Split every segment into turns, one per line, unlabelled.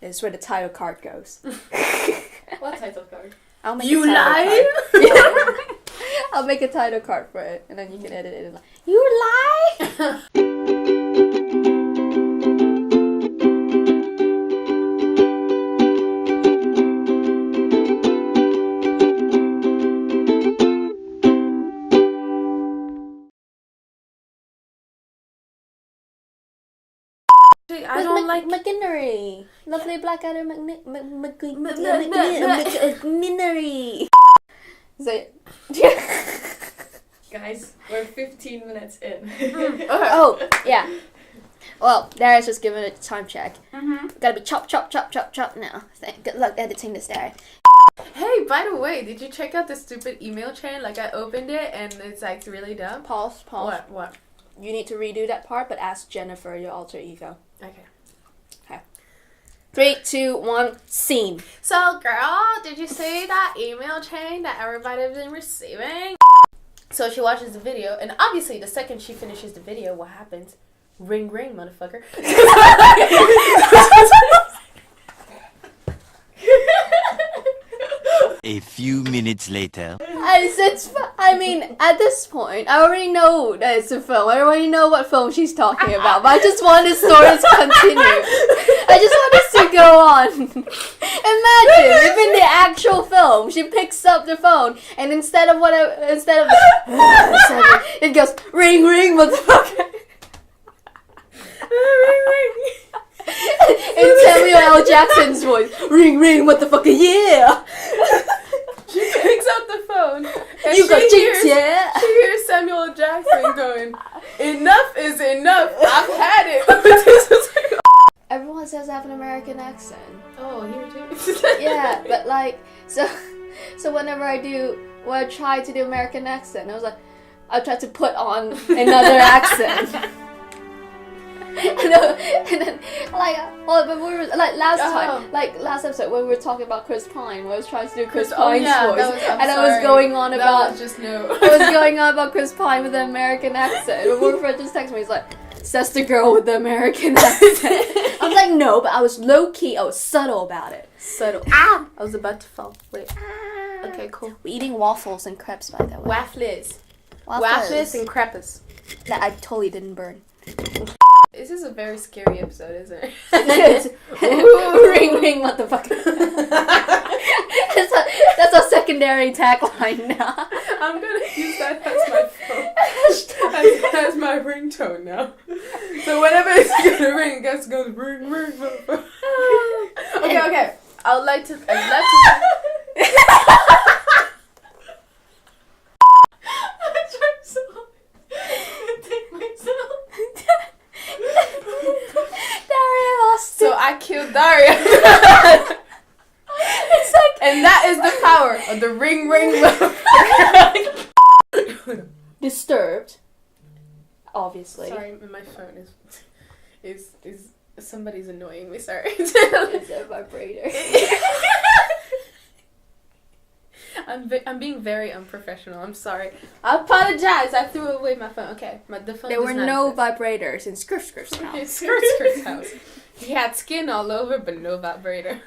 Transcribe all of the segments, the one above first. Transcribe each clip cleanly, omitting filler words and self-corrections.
is where the title card goes.
What title card?
I'll make
You
a title
lie?
card. I'll make a title card for it, and then you can edit it and like, you lie!
I don't like
McGinnery. Lovely Blackadder McGinnery.
Guys, we're 15 minutes in.
Oh, yeah. Well, Daria's just giving it a time check. Gotta be chop, chop, chop, chop, chop now. Good luck editing this, Daria.
Hey, by the way, did you check out the stupid email chain? Like, I opened it and it's like really dumb.
Pause.
What?
You need to redo that part, but ask Jennifer, your alter ego.
Okay.
3, 2, 1, scene.
So, girl, did you see that email chain that everybody's been receiving? So she watches the video, and obviously the second she finishes the video, what happens? Ring, ring, motherfucker.
A few minutes later.
I mean, at this point, I already know that it's a film. I already know what film she's talking about, but I just want the story to continue. I just want this to go on. Imagine if in the actual film she picks up the phone and instead of it goes ring ring motherfucker.
Ring, ring.
In Samuel L. Jackson's voice, ring ring motherfucker, yeah.
She picks up the phone and
You got
she
jinx, yeah.
hears Samuel L. Jackson going, "Enough is enough. I've had it."
Everyone says I have an American accent.
Oh, here too.
Yeah, but like, so whenever I try to do American accent, I try to put on another accent. And then, but we were last episode when we were talking about Chris Pine, I was trying to do Chris Pine's voice, I was going on about Chris Pine with an American accent. And one friend just texted me, he's like, "Says the girl with the American accent." I was like, no, but I was low key, I was subtle about it. Subtle.
I was about to fall. Wait. Okay, cool.
We're eating waffles and crepes, by the way.
Waffles and crepes.
That I totally didn't burn.
This is a very scary episode, isn't it?
Ring ring motherfucker. That's a secondary tagline now.
I'm gonna use that as my phone. as my ringtone now. So whenever it's gonna ring, it just goes ring ring motherfucker. Okay. I'd like to
Daria lost
So I killed Daria.
It's like,
and that is the power of the ring ring.
Disturbed. Obviously.
Sorry, my phone is somebody's annoying me. Sorry.
It's a vibrator.
I'm being very unprofessional. I'm sorry. I apologize. I threw away my phone. Okay, the phone.
There were no vibrators in Scriff's house.
In Scriff's house. He had skin all over, but no vibrator.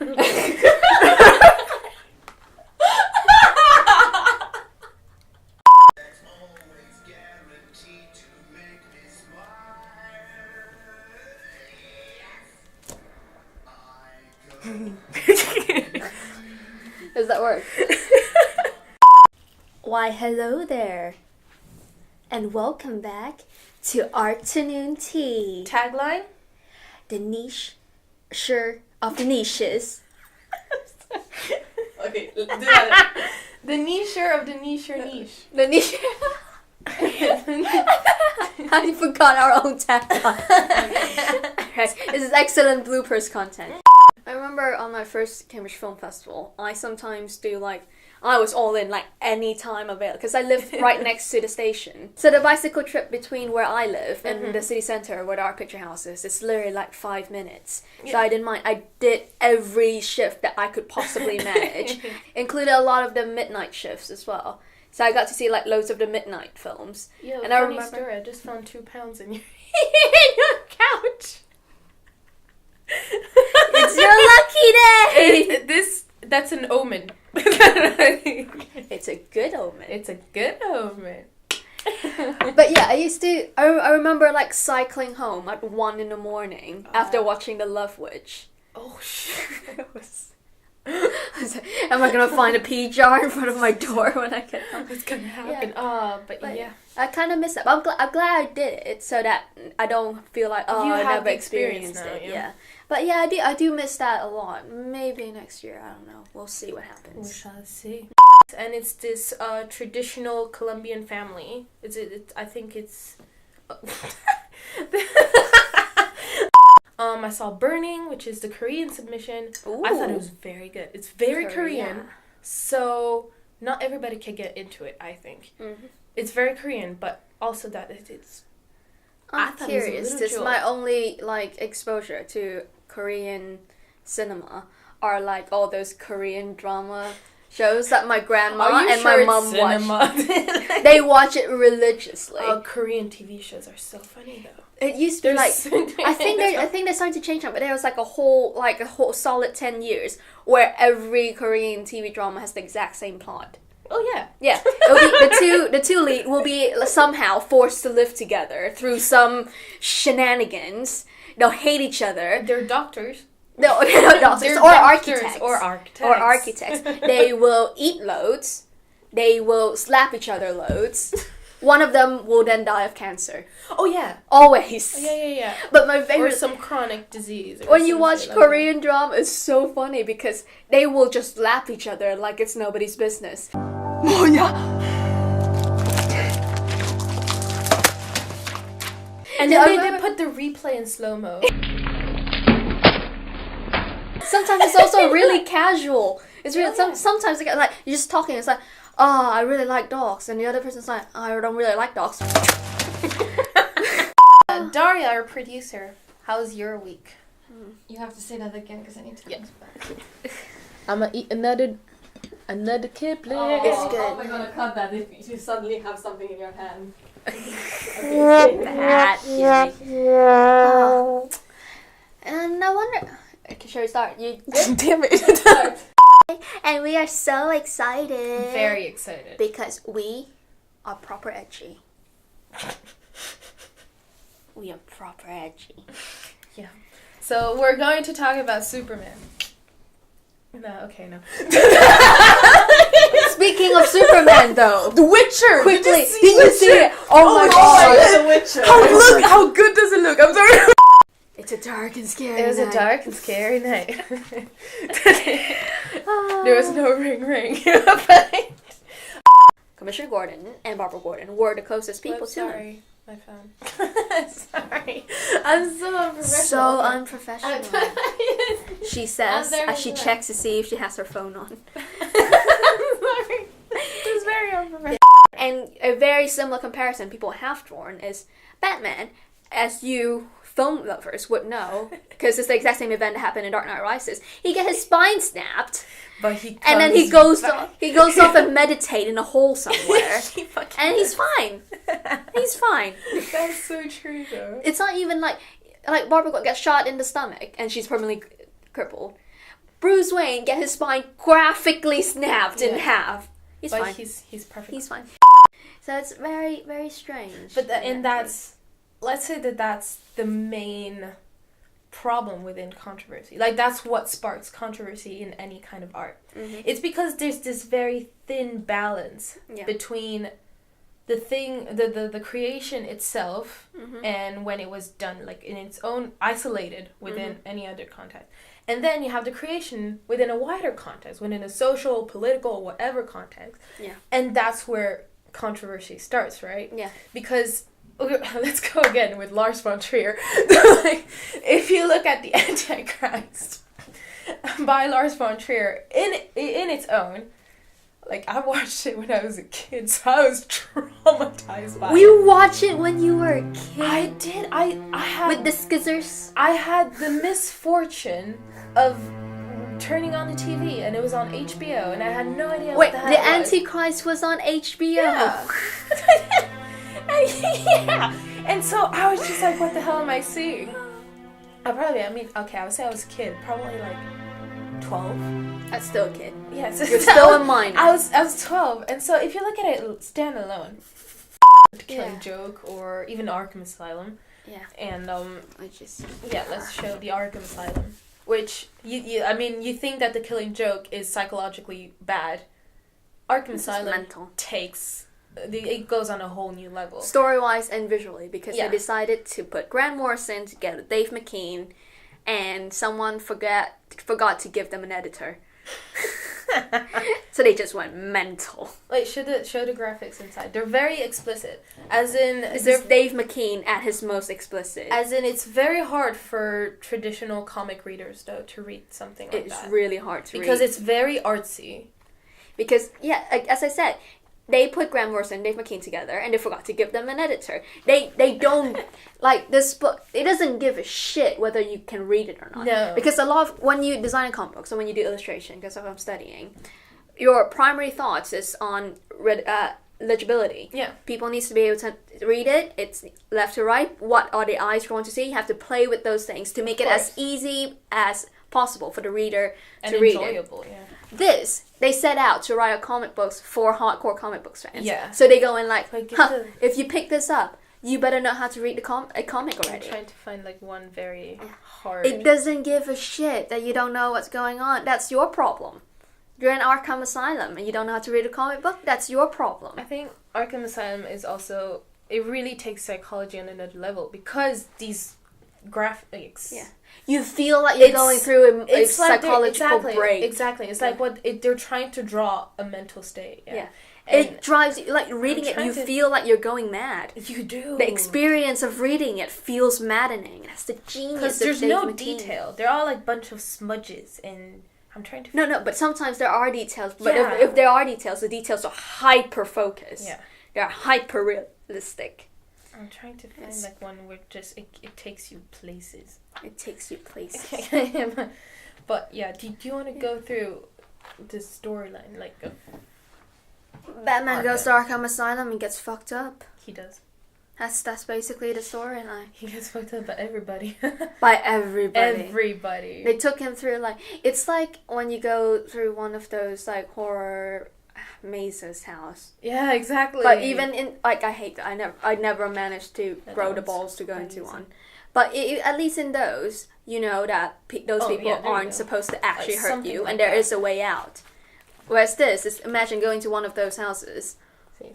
Does that work? Why, hello there. And welcome back to Arternoon Tea.
Tagline?
The niche of the niches.
Okay, do that. The nicher of the niche.
The niche. I forgot our own tagline. Right, this is excellent bloopers content. I remember on my first Cambridge Film Festival, I sometimes do I was all in any time available because I live right next to the station. So the bicycle trip between where I live and the city centre where the Art Picture House is literally 5 minutes. Yeah. So I didn't mind. I did every shift that I could possibly manage, including a lot of the midnight shifts as well. So I got to see loads of the midnight films.
Yo,
and
funny
I remember
story, I just found 2 pounds in your couch.
It's your lucky
That's an omen.
It's a good omen.
It's a good omen.
But yeah, I remember like cycling home at 1 a.m. after watching The Love Witch.
Oh shit.
I was like, am I gonna find a pea jar in front of my door when I get home?
It's gonna happen.
Yeah.
But yeah.
I kind of miss that. But I'm glad I did it so that I don't feel like
You
I
have
never
the experience
experienced
now,
it.
yeah.
But yeah, I do miss that a lot. Maybe next year, I don't know. We'll see what
We
happens.
shall see. And it's this traditional Colombian family. I think it's. I saw Burning, which is the Korean submission.
Ooh.
I thought it was very good. It's very Korean,
Korea.
so not everybody can get into it. I think it's very Korean, but also that it's. I
I'm
thought it was a
curious.
little
This
jewel.
my only like exposure to Korean cinema are like all those Korean drama shows that my grandma
Are you
and
sure
my
it's
mom watch.
cinema?
They watch it religiously.
Korean TV shows are so funny though.
It used to be like I think
they're
they're starting to change now, but there was like a whole solid 10 years where every Korean TV drama has the exact same plot.
Oh yeah.
Yeah, it'll be the two lead will be somehow forced to live together through some shenanigans. They'll hate each other.
They're doctors.
No, they're not doctors
They're
or
doctors
architects.
or architects.
Or architects. They will eat loads. They will slap each other loads. One of them will then die of cancer.
Oh yeah.
Always.
Yeah.
But my
Or
favorite
some chronic disease. Or
when you
some
watch
shit like
Korean drama, it's so funny because they will just lap each other like it's nobody's business.
뭐냐?
And
Yeah, I
then they
remember-
put the replay in slow mo.
Sometimes it's also really casual. It's really sometimes like you're just talking. It's like, oh, I really like dogs, and the other person's like, oh, I don't really like dogs.
Daria, our producer, how's your week?
You have to say that again because I need to.
Yeah. I'm gonna eat another kibble.
It's good.
Oh my god, I cut that if you suddenly have something in your hand.
That, oh. And I wonder. Okay, shall we start? You.
Damn it.
And we are so excited.
Very excited.
Because we are proper edgy. We are proper edgy.
Yeah. So we're going to talk about Superman. No, okay, no.
Speaking of Superman, though.
The Witcher!
Quickly, did you see it? Oh my
God.
god.
The Witcher.
How good does it look? I'm sorry.
It's a dark and scary
It was a
night.
dark and scary night. There was no ring.
Commissioner Gordon and Barbara Gordon were the closest people to him.
Sorry, my phone. Sorry. I'm so unprofessional.
So unprofessional. She says
I'm
as she
very
checks to see if she has her phone on.
Sorry. It was very unprofessional.
And a very similar comparison people have drawn is Batman, as you film lovers would know, because it's the exact same event that happened in Dark Knight Rises. He get his spine snapped,
But he
and then he goes off and meditate in a hole somewhere, and he's fine. He's fine.
That's so true, though.
It's not even like Barbara Gordon gets shot in the stomach and she's permanently crippled. Bruce Wayne get his spine graphically snapped in half. He's
But
fine.
he's perfect.
He's fine. So it's very, very strange.
But let's say that's the main problem within controversy. Like, that's what sparks controversy in any kind of art.
Mhm.
It's because there's this very thin balance between the thing, the creation itself, and when it was done, like, in its own, isolated within any other context. And then you have the creation within a wider context, within a social, political, whatever context.
Yeah.
And that's where controversy starts, right?
Yeah.
Because, okay, let's go again with Lars von Trier. Like, if you look at The Antichrist by Lars von Trier, in its own, like, I watched it when I was a kid, so I was traumatized by it.
You watch it when you were a kid?
I did. I had...
With the skizzers?
I had the misfortune of turning on the TV, and it was on HBO, and I had no idea
Wait,
what the hell
The
it was.
Antichrist was on HBO?
Yeah. Yeah. And so I was just like, what the hell am I seeing? I would say I was a kid, probably like 12.
That's still a kid.
Yes,
You're still a minor.
I was 12, and so if you look at it standalone, Killing Joke or even Arkham Asylum.
Yeah.
And
Yeah,
let's show the Arkham Asylum, which you think that the Killing Joke is psychologically bad. Arkham Asylum
mental.
It goes on a whole new level.
Story-wise and visually, because
Yeah.
they decided to put Grant Morrison together, Dave McKean, and someone forgot to give them an editor. So they just went mental.
Like, show the graphics inside. They're very explicit. As in,
This is Dave McKean at his most explicit.
As in, it's very hard for traditional comic readers, though, to read something like that.
It's really hard to read.
Because it's very artsy.
Because, as I said, they put Grant Morrison and Dave McKean together, and they forgot to give them an editor. They don't, like, this book, it doesn't give a shit whether you can read it or not.
No.
Because a lot of, when you design a comic book, so when you do illustration, because I'm studying, your primary thoughts is on legibility.
Yeah.
People needs to be able to read it. It's left to right. What are the eyes going to see? You have to play with those things to make it as easy as possible for the reader to read it.
And enjoyable, yeah.
This, they set out to write a comic books for hardcore comic books fans.
Yeah.
So they go in like,
Like,
if you pick this up, you better know how to read a comic already.
I'm trying to find like one very hard.
It doesn't give a shit that you don't know what's going on. That's your problem. You're in Arkham Asylum and you don't know how to read a comic book. That's your problem.
I think Arkham Asylum is also, it really takes psychology on another level because these graphics.
Yeah. You feel like you're going through a psychological break.
Exactly. It's like they're trying to draw a mental state. Yeah.
It drives you, like reading it, you feel like you're going mad.
You do.
The experience of reading it feels maddening. That's the genius
because
of
there's
Dave
no
McKean.
detail. They're all like bunch of smudges and I'm trying to...
No, but sometimes there are details. But if there are details, the details are hyper-focused.
Yeah.
They're hyper-realistic.
I'm trying to find like one where just it takes you places.
It takes you places.
But yeah, do you want to go through the storyline? Like,
Batman goes to Arkham Asylum and gets fucked up.
He does.
That's basically the storyline.
He gets fucked up by everybody.
By everybody.
Everybody.
They took him through like, it's like when you go through one of those like horror mazes house.
Yeah, exactly.
But even in like, I hate that. I never managed to grow the balls to go into one. But at least in those, you know that those people aren't supposed to actually hurt you, and there is a way out. Whereas this is, imagine going to one of those houses,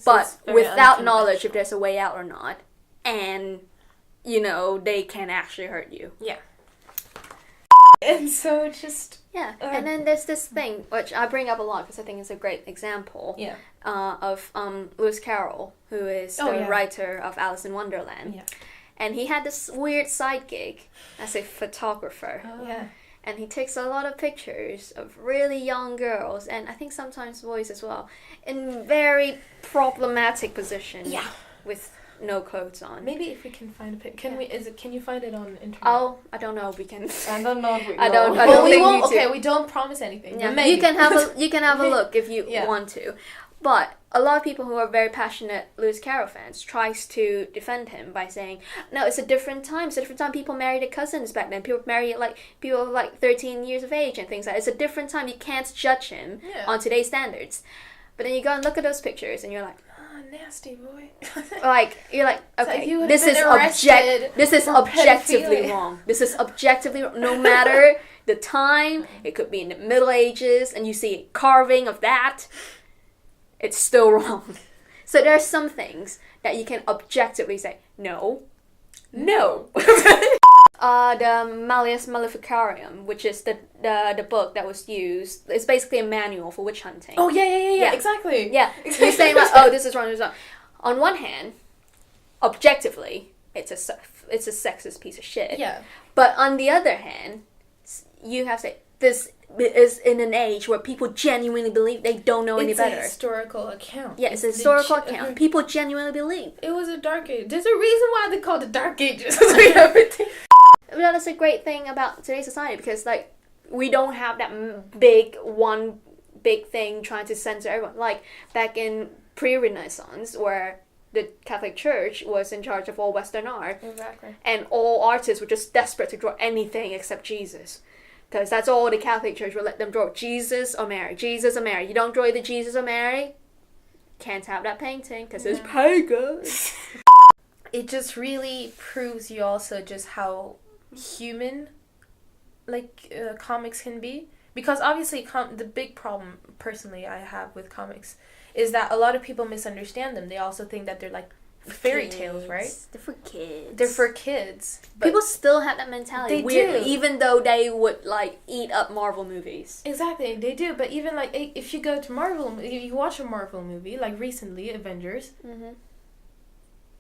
but without knowledge if there's a way out or not, and you know they can actually hurt you.
Yeah. And so just
and then there's this thing which I bring up a lot because I think it's a great example. Of Lewis Carroll, who is the writer of Alice in Wonderland. Yeah. And he had this weird side gig as a photographer.
Oh. Yeah.
And he takes a lot of pictures of really young girls, and I think sometimes boys as well, in very problematic positions. Yeah. With no clothes on.
Maybe if we can find a pic. Can you find it on the internet?
Oh, I don't know. We can.
I don't know.
I don't
we
think
won't.
we
Okay, we don't promise anything.
Yeah.
Maybe.
You can have a look if you want to. But a lot of people who are very passionate Lewis Carroll fans tries to defend him by saying, no, it's a different time. It's a different time. People married their cousins back then. People married people like 13 years of age and things like that. It's a different time. You can't judge him on today's standards. But then you go and look at those pictures and you're like,
oh, nasty boy.
you're like, okay,
so
this is objectively wrong. This is objectively wrong. No matter the time, it could be in the Middle Ages and you see a carving of that. It's still wrong. So there are some things that you can objectively say, no. The Malleus Maleficarium, which is the book that was used, it's basically a manual for witch hunting.
Oh, yeah, exactly.
Yeah, you're saying like, oh, this is wrong, this is wrong. On one hand, objectively, it's a sexist piece of shit.
Yeah.
But on the other hand, you have to say, this is in an age where people genuinely believe they don't know any better.
It's a historical account.
Yeah, it's a historical account. People genuinely believe.
It was a dark age. There's a reason why they call it Dark Ages. Everything.
That's a great thing about today's society because, like, we don't have that one big thing trying to censor everyone. Like, back in pre-Renaissance, where the Catholic Church was in charge of all Western art.
Exactly.
And all artists were just desperate to draw anything except Jesus. Because that's all the Catholic Church will let them draw. Jesus or Mary. Jesus or Mary. You don't draw the Jesus or Mary, can't have that painting because it's pagan.
It just really proves you also just how human, like, comics can be. Because obviously the big problem, personally, I have with comics is that a lot of people misunderstand them. They also think that they're like fairy tales, right?
They're for kids.
They're for kids. But
people still have that mentality.
They
weirdly,
do.
even though they would like eat up Marvel movies.
Exactly, they do. But even like if you go to Marvel, if you watch a Marvel movie, like recently Avengers,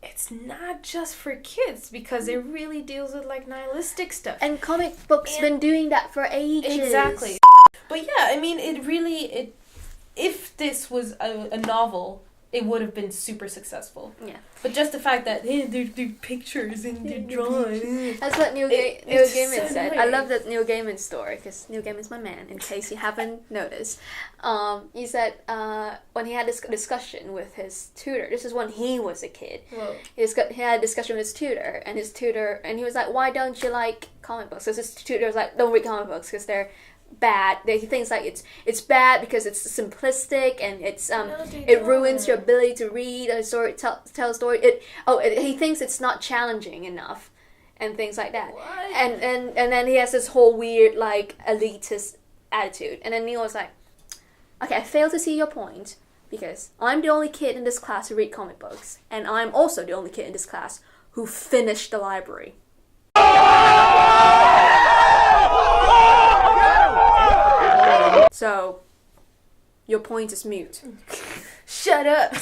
it's not just for kids because it really deals with like nihilistic stuff.
And comic books been doing that for ages.
Exactly. But yeah, I mean, if this was a novel, it would have been super successful.
Yeah.
But just the fact that they're pictures and they're drawing.
That's what Neil Gaiman
so
said.
annoying.
I love that Neil Gaiman story because Neil Gaiman's my man. In case you haven't noticed, he said when he had this discussion with his tutor. This is when he was a kid.
Whoa.
He had a discussion with his tutor, and he was like, "Why don't you like comic books?" Because his tutor was like, "Don't read comic books because they're bad." He thinks like it's bad because it's simplistic and it's it ruins your ability to read a story, tell a story. He thinks it's not challenging enough and things like that.
What?
And then he has this whole weird like elitist attitude. And then Neil was like, "Okay, I fail to see your point because I'm the only kid in this class who read comic books, and I'm also the only kid in this class who finished the library." So, your point is mute.
Shut up.